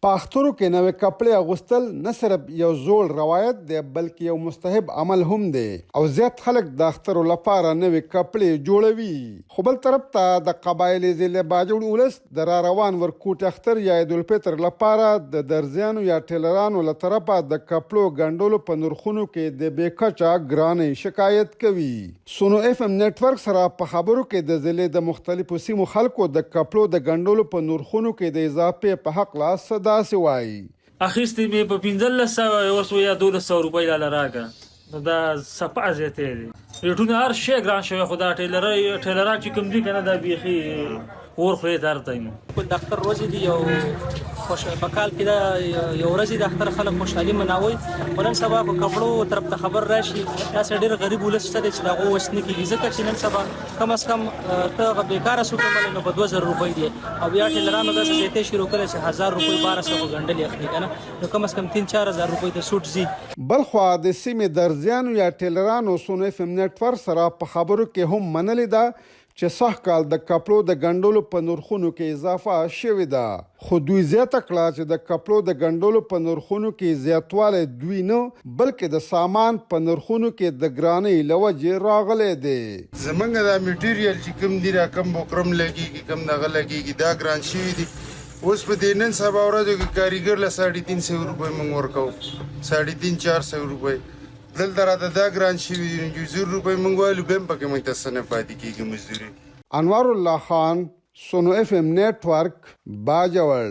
په اخترو کې نوې کپړې اغوستل نه صرف یو زوړ روایت دی بلکې یو مستحب عمل هم دی او زیات خلک د اخترو لپاره نوې کپړې جوړوي. خو بل طرف ته د قبایلي ضلع باجوړ ولس د را روان ورکوټ اختر یا عید الفطر لپاره د درزیانو یا ټیلرانو له طرفه د کپړو ګنډلو په نرخونو کې د بې کچه ګرانۍ شکایت کوي. سونو اف ام نیټورک سره په خبرو کې د ضلع د مختلفو سیمو خلکو د کپړو د ګنډلو په نرخونو کې د اضافې په حق لا داسې وایي. اخیستې مې په 1500 اوس یا 1200 روپۍ لاله راکړه نو دا صفا زیاتې دي ریټونه هر شی ګران شوی خو دا ټیلران چې کوم دي که نه دا بیخي اور خورې ته هر ټایم د اختر ورځې دي یو په کال کې دا یو ورځ د اختر خلک خوشحالي مناوي خو نن سبا په کپړو طرف ته خبر راشي داسې ډېر غریب ولس شته دی چې د هغو وس نه کېږي ځکه چې نن سبا کم از کم ته بیکاره سوټ وملې نو په 2000 روپۍ دی او بیا ټیلرانو داسې زیاتې شروع کړی چې 1000 روپۍ 1200 ګنډلې اخلي که نه نو کم از کم 3-4000 روپۍ ته سوټ ځي. بلخوا د سیمې درزیانو یا ټیلرانو سونو اف ام نیټورک سره په خبرو کې هم منلې ده چې سږ کال د کپړو د ګنډلو په نرخونو کې اضافه شوې ده خو دوی زیاته کړه چې د کپړو د ګنډلو په نرخونو کې زیاتوالی دوی نه بلکې د سامان په نرخونو کې د ګرانۍ له وجې راغلی دی. زمونږ دا میټیریل چې کوم دي را کم بکرم لګېږي کم دغه لګېږي دا ګران شوي دي. اوس په دې نن سبا ورځو کې کاریګر له 350 روپۍ موږ ورکوو 350-400 روپۍ دلته راته دا ګران شوي دي 0 روپۍ موږ وایلو بیا هم پکې موږ ته څه نه پاتې کېږي مزدوري. انوار الله خان، سونو اف ام نیټورک، باجوړ.